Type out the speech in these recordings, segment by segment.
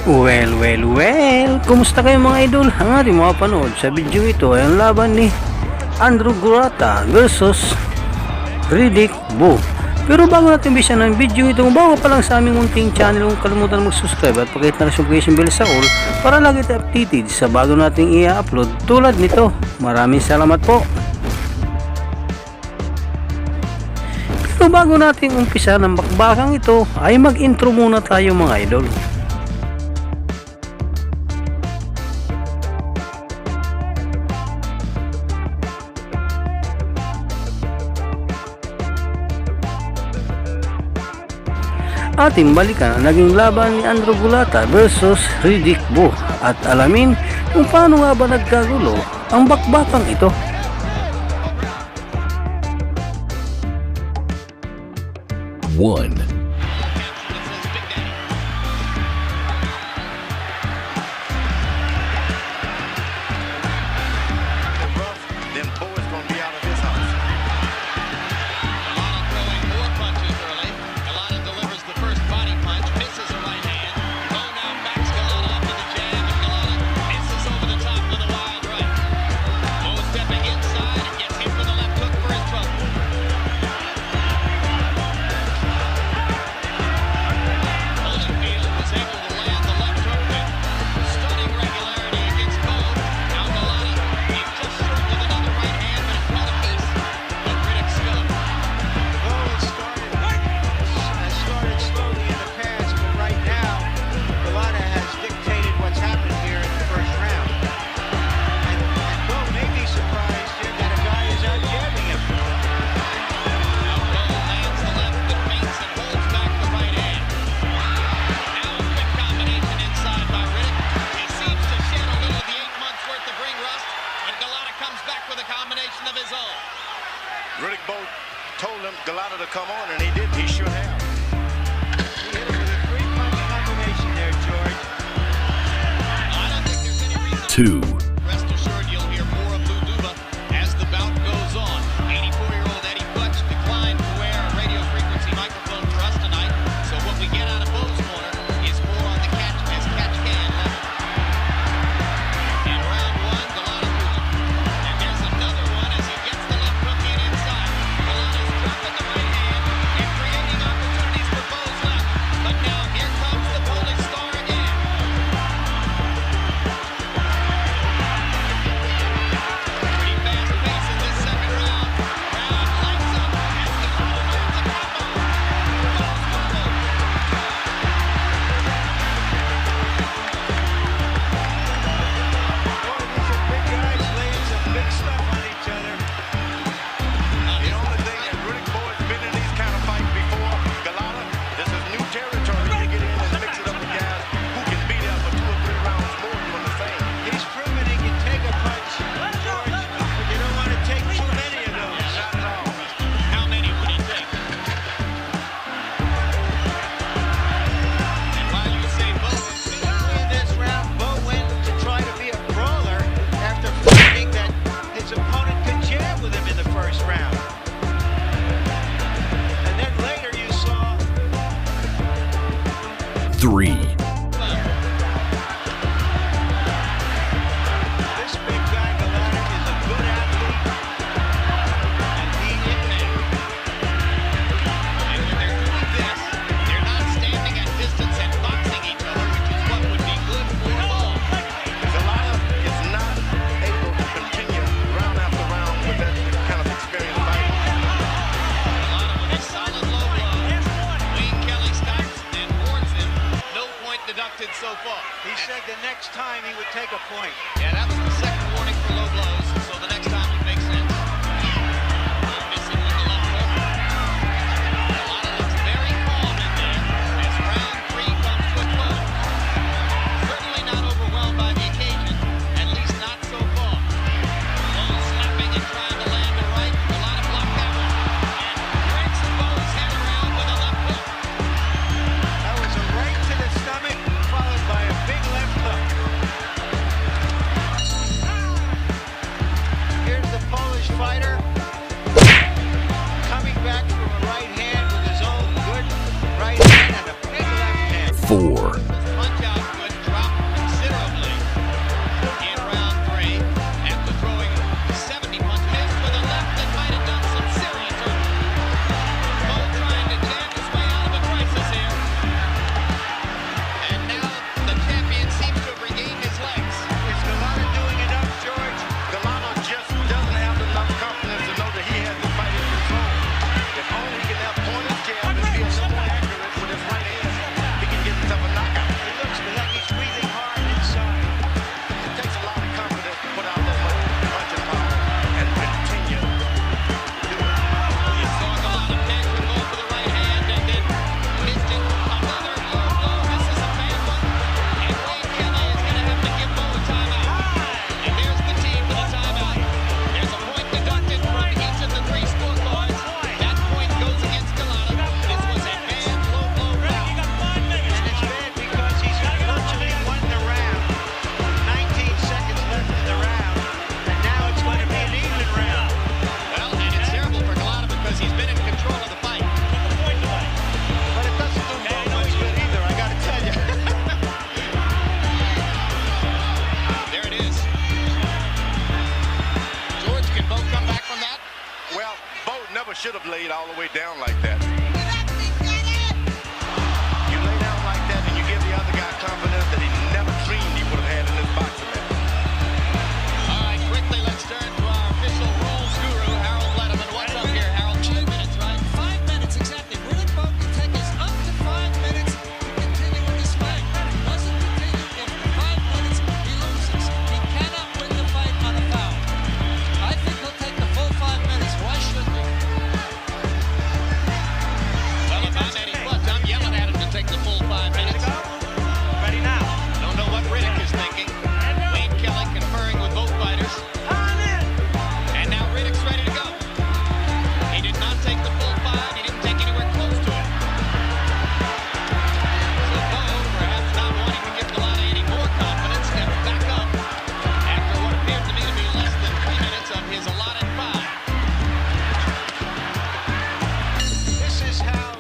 Well, kumusta kayo mga idol? Ang ating mga panood sa video ito ay ang laban ni Golota versus Riddick Bo. Pero bago natin bisa ng video ito, kung bago pa lang sa aming munting channel, huwag kalimutan mag-subscribe at pakita na notification bell sa all para lagi tayo updated sa bago nating i-upload tulad nito. Maraming salamat po. Pero bago natin umpisa ng bakbakang ito, ay mag-intro muna tayo mga idol. Ating balikan ang naging laban ni Golota versus Riddick Bo at alamin kung paano nga ba nagkagulo ang bakbakang ito. One. Riddick Bo told him Golota to come on, and he did. He should have. He hit him with a three-punch combination there, George. I don't think there's any reason. Two. Rest assured, you'll hear more of Lou Duva as the bout goes on. 84-year-old Eddie Butch declined to wear a radio frequency microphone for us tonight, so what we get out of Bo's corner is more on the catch can level. In round one, Golota losing. And there's another one as he gets the left hook in inside. Golota's dropping the right hand and creating opportunities for Bo's left. But now here comes the Polish star again. Pretty fast pace in this second round. Round lights up as Golota lands a combo. Boy, these are big guys laying some big stuff on each other. The only thing that Riddick Bo has been in these kind of fights before, Golota, this is new territory to get in and mix it up with guys who can beat out for 2 or 3 rounds more doing the same. He's proven he can take a punch, George, but you don't want to take too many of those. Not at all. How many would he take? And while you say Bo, In this round, Bo went to try to be a brawler after finding that his opponent could jab with him in the first round. And then later you saw Three. this big guy, Golota, is a good athlete. And he and when they're doing this, they're not standing at distance and boxing each other, which is what would be good for Bo. Golota is not able to continue round after round with that kind of experience fighting. Golota with a solid low blow. Wayne Kelly stops and warns him. No point deducted so far. he said the next time he would take a point. Yeah, that was the second warning for low blows, so the next time would make sense. Missing with the left hook. Golota looks very calm in there as round 3 comes to a close. Certainly not overwhelmed by the occasion, at least not so far. Bo slapping and trying to land the right. Golota blocked that one. And breaks Bo's head around with a left hook. That was a right to the stomach, followed by a big left hook. laid all the way down like that. You lay down like that and you give the other guy confidence that he never dreamed he would have had in this boxing match. All right, quickly, let's turn to our official rules guru, Harold Letterman. What's up here, Harold? 5 minutes, right? 5 minutes, exactly. Riddick Bowe can take us up to 5 minutes to continue with this fight. If he doesn't continue in 5 minutes, he loses. He cannot win the fight on a foul. I think he'll take the full 5 minutes. Why shouldn't he? Well, if I'm Eddie Clutch, I'm yelling at him to take the full 5 minutes. Ready now. Don't know what Riddick is thinking. Wayne Kelly conferring with both fighters. And now Riddick's ready to go. He did not take the full 5. He didn't take anywhere close to it. So Bowe, perhaps not wanting to give Golota any more confidence, stepped back up after what appeared to me to be less than 3 minutes of his allotted 5. This is how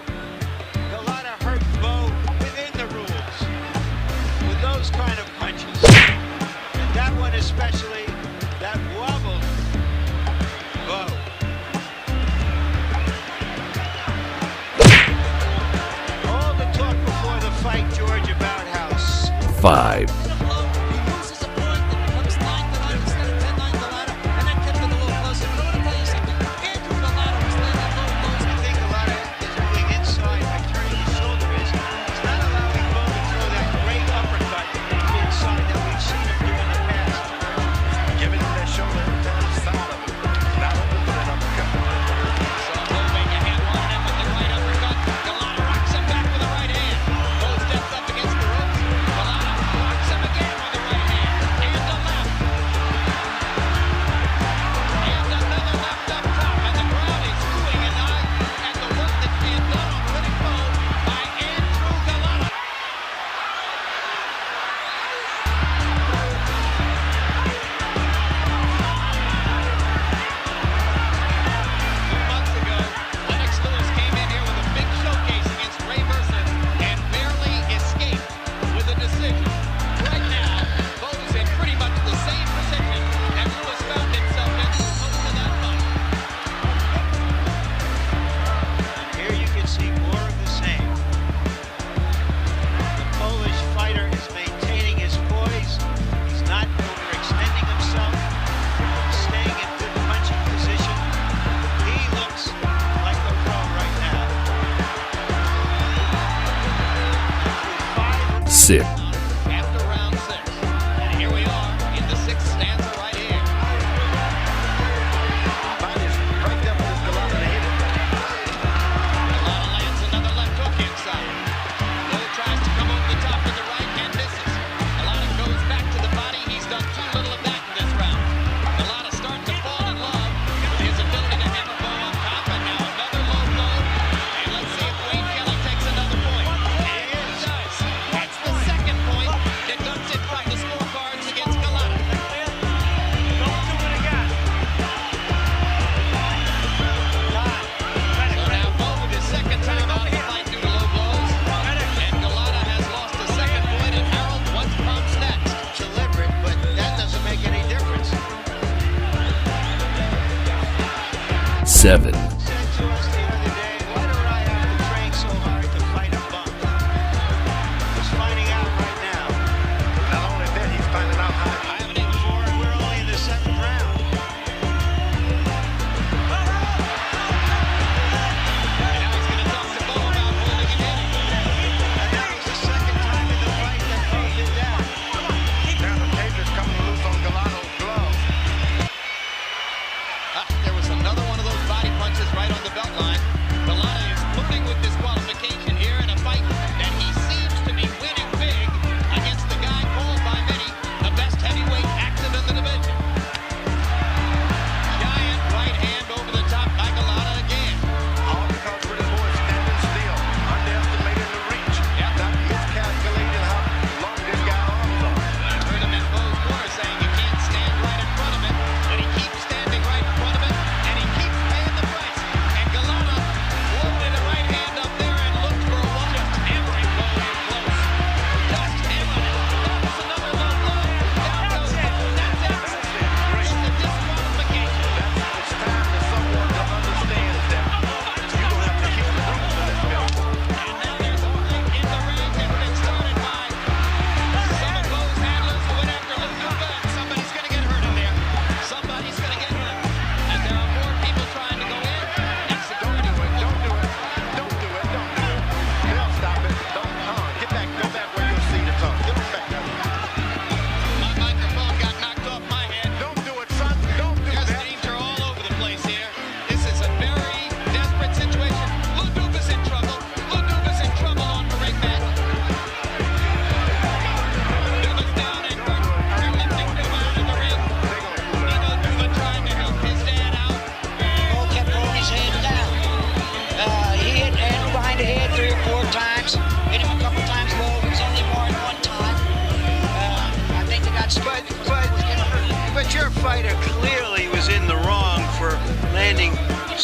Golota hurt Bowe within the rules with those kind of punches. And that one especially, that wobbled Bowe. All the talk before the fight, George, about how 5, He loses a point that becomes 9-9 instead of 10-9 Golota, and then kept it a little closer. But I want to tell you something. Andrew Golota was laying that low blows. I think Golota is moving inside by turning his shoulder. He's not allowing Bowe to throw that great uppercut inside that we've seen him do in the past. Giving him that shoulder every time he's side of it. Not open for that uppercut. Saw Bowe make a hand one in with the right uppercut. Golota rocks him back with the right hand. Bowe steps up against the ropes. Golota rocks him again with the right hand. And the left. And another left up top. And the crowd is oohing and eyeing at the work that's being done on Riddick Bowe by Andrew Golota. 2 months ago, Lennox Lewis came in here with a big showcase against Ray Mercer and barely escaped with a decision. Right now, Bowe's in pretty much the same position that Lewis found himself in most of that fight. Here you can see more of the same. The Polish fighter is maintaining his poise. He's not overextending himself. Staying in good punching position. He looks like a pro right now. Through 5 6, After round 6. And here we are in the 6th stanza right here. Bodies right there for this Golota to hit it. Golota lands another left hook inside. Bowe tries to come over the top with the right and misses. Golota goes back to the body. He's done too little of that in this round. Golota starting to fall in love with his ability to hammer Bowe on top. And now another low blow. And let's see if Wayne Kelly takes another point. And he does. That's the second point that dumps it from the scorecards against Golota. So now Bowe with his second time out of the fight due to low blows. And Golota has lost a second point. And Harold, what comes next? deliberate, but that doesn't make any difference. 7, Said to us the other day, why do I have to train so hard to fight a bum? He's finding out right now. Not only that, he's finding out how I haven't even sure. We're only in the 7th round. And now he's going to talk to Bowe about holding him in. And that was the second time in the fight that Bowe did that. now the tape is coming loose on Golota's gloves. There was another one of those body punches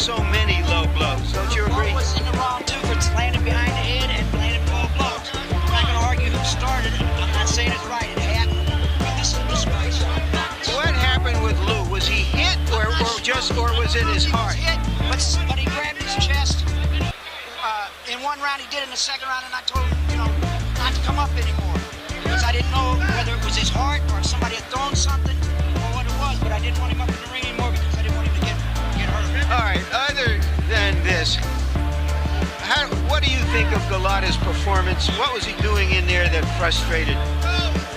so many low blows. Don't you Lowe agree? was in the wrong too for landing behind the head and landing low blows. I'm not going to argue who started it. I'm not saying it's right. It happened. But this is disgrace. What happened with Lou? Was he hit or was it his heart? He hit, but he grabbed his chest. In one round he did. In the second round, and I told him, not to come up anymore because I didn't know whether it was his heart or if somebody had thrown something or what it was. But I didn't want him up in the ring anymore because I didn't want him to get hurt. All right. Other than this, what do you think of Golota's performance? What was he doing in there that frustrated?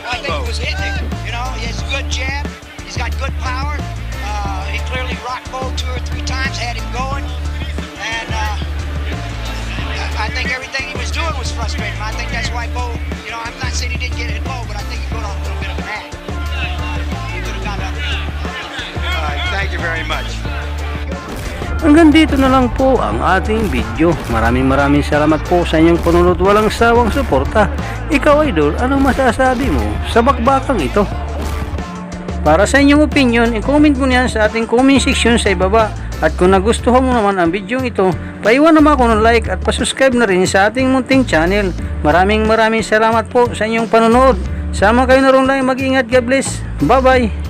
I think he was hitting it. He has a good jab. He's got good power. He clearly rocked Bo 2 or 3 times, had him going, and I think everything he was doing was frustrating. I think that's why Bo. I'm not saying he didn't get it low, but I think he got on a little bit of an act. He could have gone up. All right. Thank you very much. Hanggang dito na lang po ang ating video. Maraming salamat po sa inyong panunod. Walang sawang suporta. Ikaw, idol, anong masasabi mo sa bakbakang ito? Para sa inyong opinion, i-comment mo niyan sa ating comment section sa ibaba. At kung nagustuhan mo naman ang video ito, paiwan naman ako ng like at pasubscribe na rin sa ating munting channel. Maraming salamat po sa inyong panunod. Sama kayo na rin lang, mag-ingat. God bless. Bye bye.